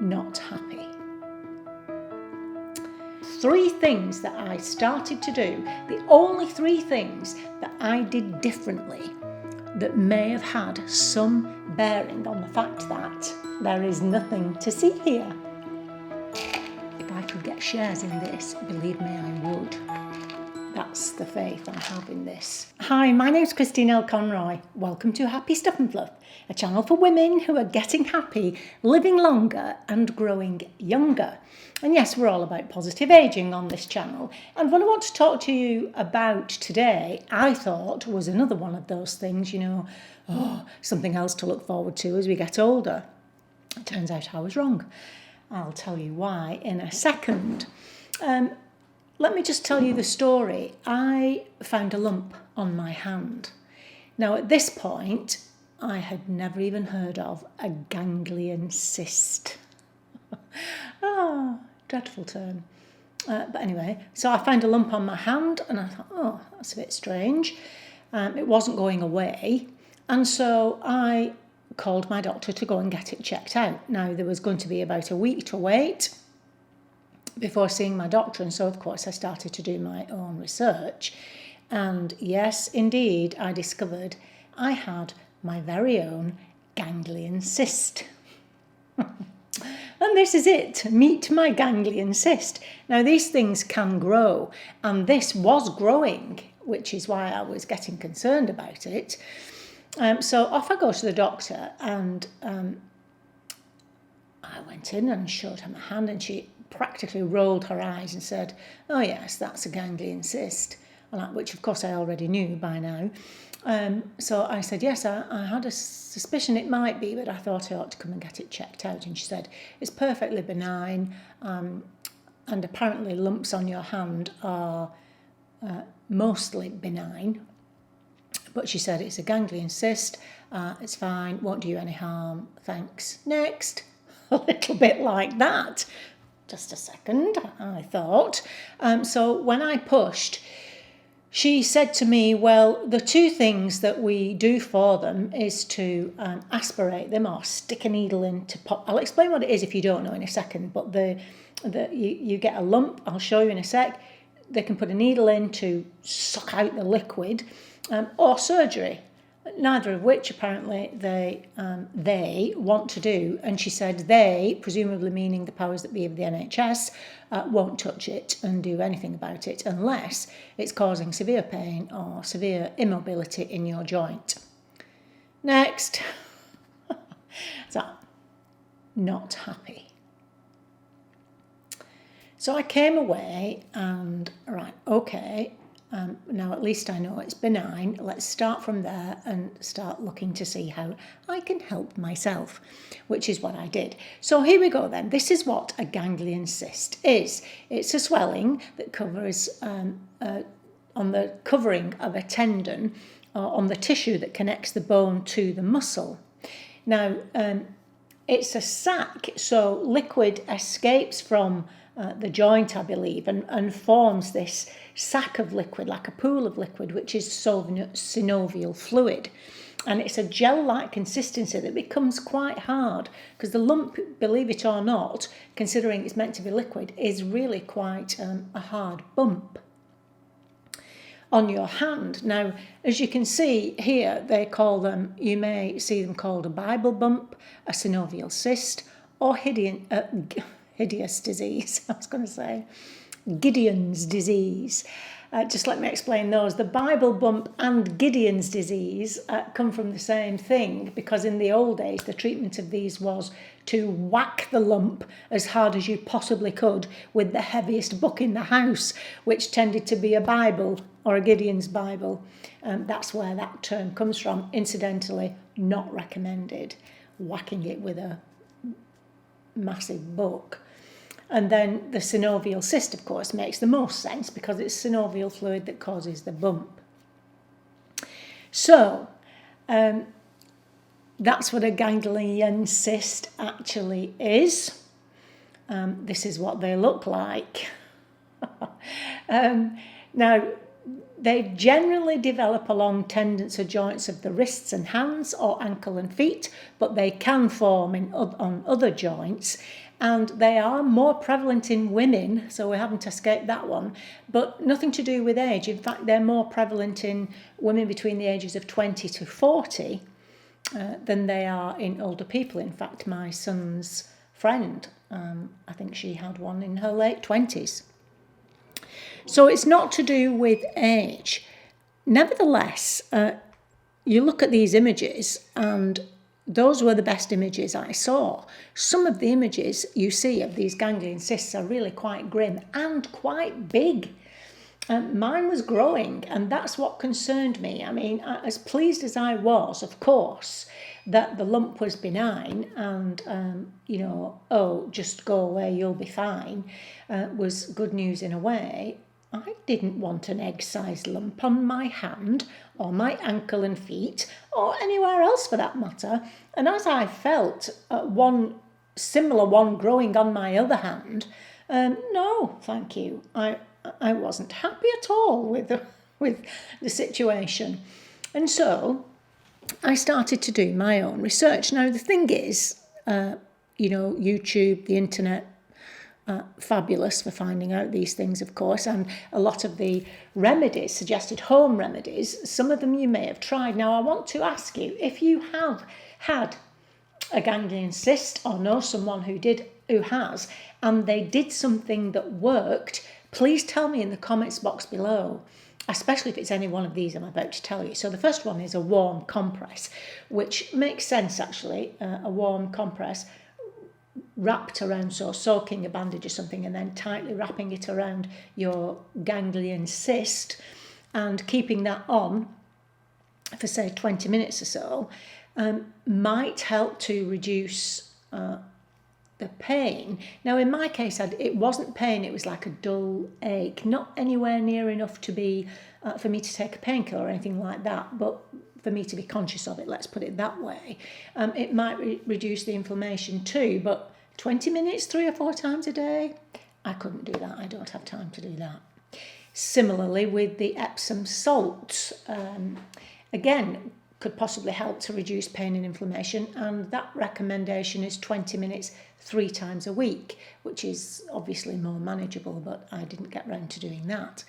not happy. 3 things that I started to do, the only 3 things that I did differently that may have had some bearing on the fact that there is nothing to see here. If I could get shares in this, believe me, I would. That's the faith I have in this. Hi, my name's Christine L. Conroy. Welcome to Happy Stuff and Fluff, a channel for women who are getting happy, living longer and growing younger. And yes, we're all about positive ageing on this channel. And what I want to talk to you about today, I thought was another one of those things, something else to look forward to as we get older. It turns out I was wrong. I'll tell you why in a second. Let me just tell you the story. I found a lump on my hand. Now, at this point, I had never even heard of a ganglion cyst. Dreadful term. But anyway, so I found a lump on my hand and I thought, that's a bit strange. It wasn't going away. And so I called my doctor to go and get it checked out. Now, there was going to be about a week to wait before seeing my doctor, and so of course I started to do my own research, and yes, indeed, I discovered I had my very own ganglion cyst. And this is it, meet my ganglion cyst. Now, these things can grow, and this was growing, which is why I was getting concerned about it. So off I go to the doctor, and I went in and showed her my hand, and she practically rolled her eyes and said, oh yes, that's a ganglion cyst, which of course I already knew by now. So I said, yes, I had a suspicion it might be, but I thought I ought to come and get it checked out. And she said, it's perfectly benign, and apparently lumps on your hand are mostly benign. But she said, it's a ganglion cyst, it's fine, won't do you any harm, thanks. Next. A little bit like that. Just a second, I thought. So when I pushed, she said to me, well, the 2 things that we do for them is to aspirate them or stick a needle in to pop. I'll explain what it is if you don't know in a second, but you get a lump, I'll show you in a sec. They can put a needle in to suck out the liquid, or surgery. Neither of which apparently they want to do. And she said they, presumably meaning the powers that be of the NHS, won't touch it and do anything about it unless it's causing severe pain or severe immobility in your joint. Next. So, not happy. So I came away and, right, okay, now at least I know it's benign. Let's start from there and start looking to see how I can help myself, which is what I did. So here we go then. This is what a ganglion cyst is. It's a swelling that covers on the covering of a tendon or on the tissue that connects the bone to the muscle. Now, it's a sac, so liquid escapes from the joint, I believe, and forms this sac of liquid, like a pool of liquid, which is synovial fluid. And it's a gel-like consistency that becomes quite hard because the lump, believe it or not, considering it's meant to be liquid, is really quite a hard bump on your hand. Now, as you can see here, they call them, you may see them called a Bible bump, a synovial cyst, or hideous disease, I was going to say, Gideon's disease. Just let me explain those. The Bible bump and Gideon's disease come from the same thing, because in the old days, the treatment of these was to whack the lump as hard as you possibly could with the heaviest book in the house, which tended to be a Bible or a Gideon's Bible. That's where that term comes from. Incidentally, not recommended, whacking it with a massive book. And then the synovial cyst, of course, makes the most sense because it's synovial fluid that causes the bump. So, that's what a ganglion cyst actually is. This is what they look like. Now, They generally develop along tendons or joints of the wrists and hands or ankle and feet, but they can form on other joints, and they are more prevalent in women, so we haven't escaped that one, but nothing to do with age. In fact, they're more prevalent in women between the ages of 20 to 40 than they are in older people. In fact, my son's friend, I think she had one in her late 20s. So it's not to do with age. Nevertheless, you look at these images, and those were the best images I saw. Some of the images you see of these ganglion cysts are really quite grim and quite big. Mine was growing, and that's what concerned me. I mean, as pleased as I was, of course, that the lump was benign and, oh, just go away, you'll be fine, was good news in a way. I didn't want an egg-sized lump on my hand or my ankle and feet or anywhere else for that matter. And as I felt one similar one growing on my other hand, no, thank you. I wasn't happy at all with the situation. And so I started to do my own research. Now, the thing is, YouTube, the internet, fabulous for finding out these things, of course, and a lot of the remedies, suggested home remedies, some of them you may have tried. Now, I want to ask you, if you have had a ganglion cyst or know someone who has, and they did something that worked, please tell me in the comments box below, especially if it's any one of these I'm about to tell you. So the first one is a warm compress, which makes sense actually, a warm compress wrapped around, so soaking a bandage or something and then tightly wrapping it around your ganglion cyst and keeping that on for say 20 minutes or so might help to reduce the pain. Now in my case it wasn't pain, it was like a dull ache, not anywhere near enough to be for me to take a painkiller or anything like that, but for me to be conscious of it, let's put it that way. It might reduce the inflammation too, but 20 minutes 3 or 4 times a day, I couldn't do that. I don't have time to do that. Similarly with the Epsom salts, again, could possibly help to reduce pain and inflammation, and that recommendation is 20 minutes 3 times a week, which is obviously more manageable, but I didn't get round to doing that.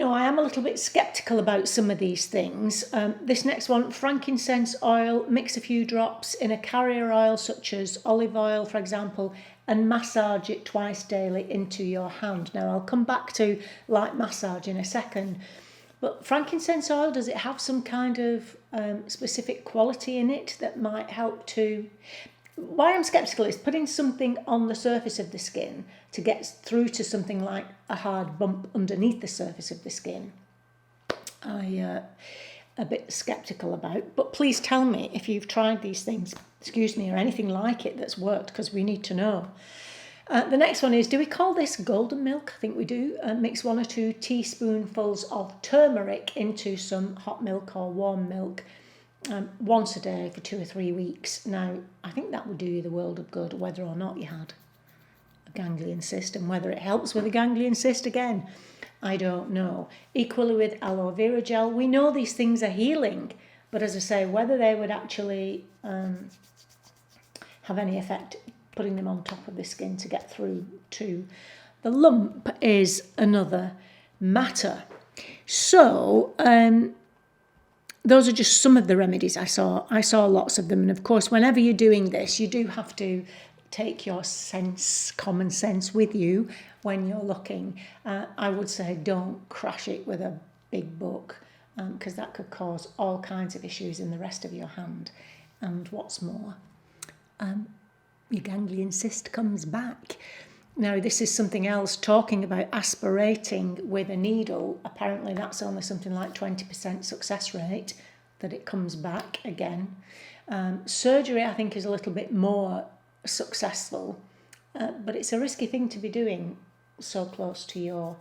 I am a little bit sceptical about some of these things. This next one, frankincense oil, mix a few drops in a carrier oil such as olive oil, for example, and massage it twice daily into your hand. Now, I'll come back to light massage in a second, but frankincense oil, does it have some kind of specific quality in it that might help to... Why I'm sceptical is putting something on the surface of the skin to get through to something like a hard bump underneath the surface of the skin. I'm a bit sceptical about, but please tell me if you've tried these things, or anything like it that's worked, because we need to know. The next one is, do we call this golden milk? I think we do. Mix 1 or 2 teaspoonfuls of turmeric into some hot milk or warm milk once a day for 2 or 3 weeks. Now, I think that would do you the world of good, whether or not you had a ganglion cyst, and whether it helps with a ganglion cyst again, I don't know. Equally with aloe vera gel, we know these things are healing, but as I say, whether they would actually have any effect putting them on top of the skin to get through to the lump is another matter. So, those are just some of the remedies I saw. I saw lots of them. And of course, whenever you're doing this, you do have to take your common sense with you when you're looking. I would say don't crash it with a big book, because that could cause all kinds of issues in the rest of your hand. And what's more, your ganglion cyst comes back. Now, this is something else, talking about aspirating with a needle. Apparently, that's only something like 20% success rate, that it comes back again. Surgery, I think, is a little bit more successful, but it's a risky thing to be doing so close to your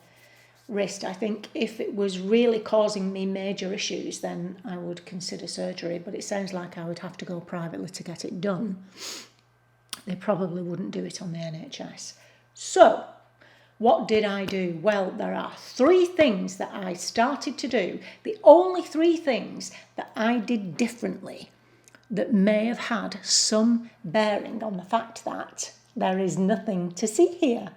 wrist. I think if it was really causing me major issues, then I would consider surgery, but it sounds like I would have to go privately to get it done. They probably wouldn't do it on the NHS. So, what did I do? Well, there are 3 things that I started to do. The only 3 things that I did differently that may have had some bearing on the fact that there is nothing to see here.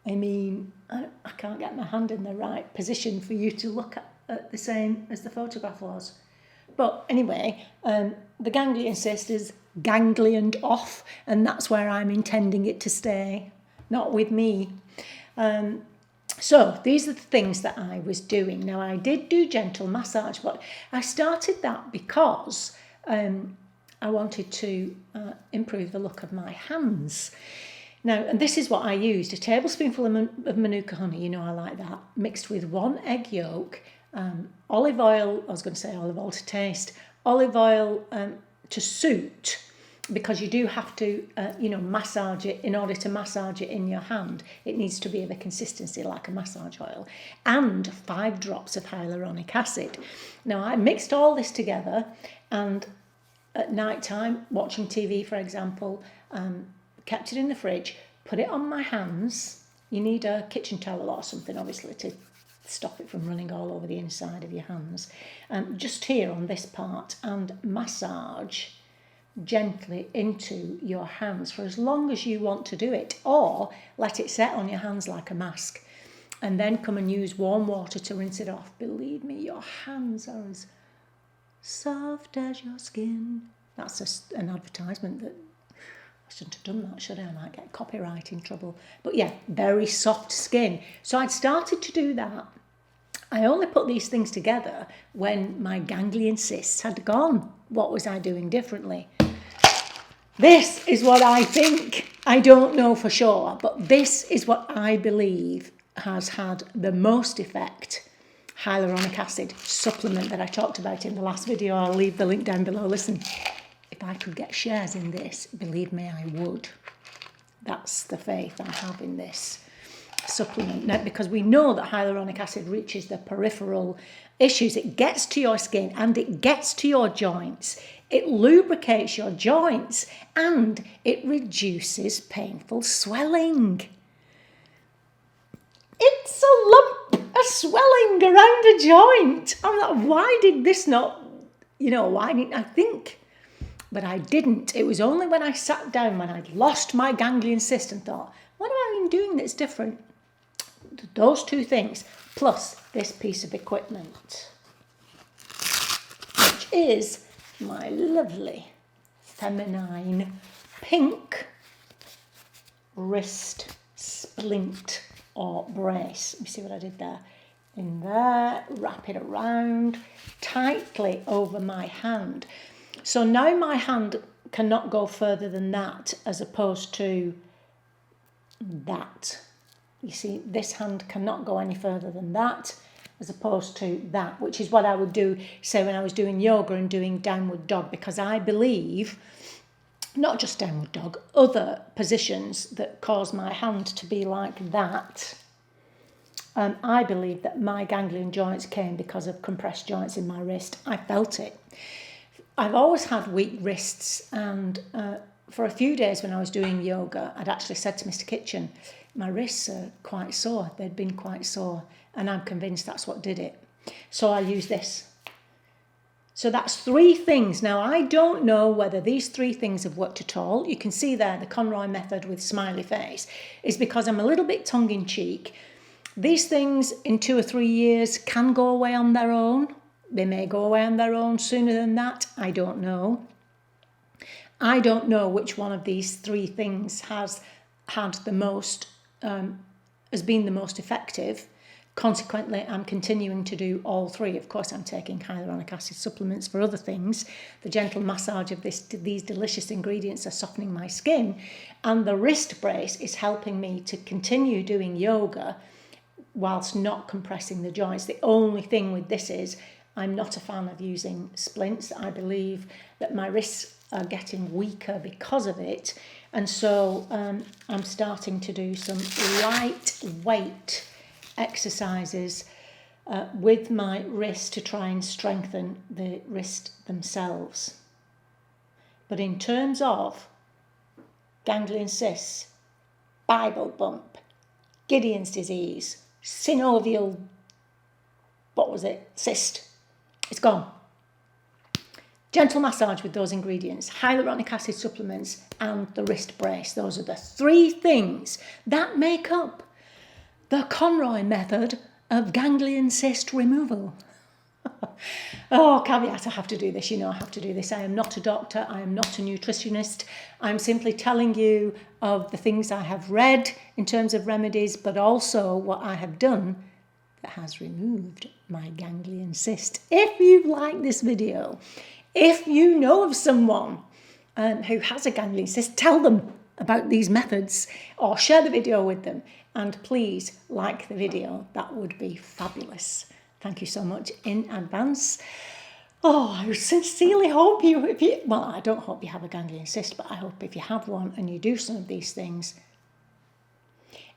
I mean, I can't get my hand in the right position for you to look at the same as the photograph was. But anyway, the ganglion cyst is ganglioned off, and that's where I'm intending it to stay, not with me. So these are the things that I was doing. Now, I did do gentle massage, but I started that because I wanted to improve the look of my hands. Now, and this is what I used, a tablespoonful of Manuka honey, you know I like that, mixed with 1 egg yolk, olive oil, I was going to say olive oil to taste, olive oil to suit, because you do have to, massage it. In order to massage it in your hand, it needs to be of a consistency like a massage oil, and 5 drops of hyaluronic acid. Now, I mixed all this together, and at night time, watching TV, for example, kept it in the fridge, put it on my hands. You need a kitchen towel or something, obviously, to stop it from running all over the inside of your hands. Just here on this part, and massage gently into your hands for as long as you want to do it, or let it set on your hands like a mask, and then come and use warm water to rinse it off. Believe me, your hands are as soft as your skin. That's an advertisement that I shouldn't have done that, should I? I might get copyright in trouble. But yeah, very soft skin. So I'd started to do that. I only put these things together when my ganglion cysts had gone. What was I doing differently? This is what I think. I don't know for sure, but this is what I believe has had the most effect. Hyaluronic acid supplement that I talked about in the last video. I'll leave the link down below. Listen, if I could get shares in this, believe me, I would. That's the faith I have in this supplement. Now, because we know that hyaluronic acid reaches the peripheral issues. It gets to your skin and it gets to your joints. It lubricates your joints and it reduces painful swelling. It's a lump, a swelling around a joint. I'm like, why did this not, why didn't I think? But I didn't. It was only when I sat down, when I'd lost my ganglion cyst, and thought, what have I been doing that's different? Those 2 things, plus this piece of equipment, which is my lovely feminine pink wrist splint or brace. Let me see what I did there. In there, wrap it around tightly over my hand. So now my hand cannot go further than that, as opposed to that. You see, this hand cannot go any further than that, as opposed to that, which is what I would do, say, when I was doing yoga and doing downward dog, because I believe, not just downward dog, other positions that cause my hand to be like that, I believe that my ganglion joints came because of compressed joints in my wrist. I felt it. I've always had weak wrists, and for a few days when I was doing yoga, I'd actually said to Mr. Kitchen, my wrists are quite sore. They'd been quite sore, and I'm convinced that's what did it. So I use this. So that's 3 things. Now, I don't know whether these 3 things have worked at all. You can see there the Conroy method with smiley face is because I'm a little bit tongue-in-cheek. These things in 2 or 3 years can go away on their own. They may go away on their own sooner than that. I don't know. I don't know which one of these 3 things has had the most, has been the most effective. Consequently, I'm continuing to do all 3. Of course, I'm taking hyaluronic acid supplements for other things. The gentle massage of these delicious ingredients are softening my skin. And the wrist brace is helping me to continue doing yoga whilst not compressing the joints. The only thing with this is I'm not a fan of using splints. I believe that my wrists are getting weaker because of it. And so I'm starting to do some lightweight exercises with my wrist to try and strengthen the wrist themselves. But in terms of ganglion cysts, Bible bump, Gideon's disease, synovial, cyst. It's gone. Gentle massage with those ingredients, hyaluronic acid supplements and the wrist brace. Those are the 3 things that make up the Conroy method of ganglion cyst removal. Oh, caveat, I have to do this. You know I have to do this. I am not a doctor. I am not a nutritionist. I'm simply telling you of the things I have read in terms of remedies, but also what I have done that has removed my ganglion cyst. If you like this video, if you know of someone who has a ganglion cyst, tell them about these methods or share the video with them. And please like the video. That would be fabulous. Thank you so much in advance. Oh, I sincerely hope well, I don't hope you have a ganglion cyst, but I hope if you have one and you do some of these things,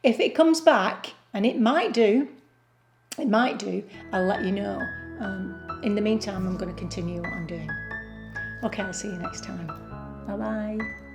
if it comes back, and it might do, I'll let you know. In the meantime, I'm going to continue what I'm doing. Okay, I'll see you next time. Bye-bye.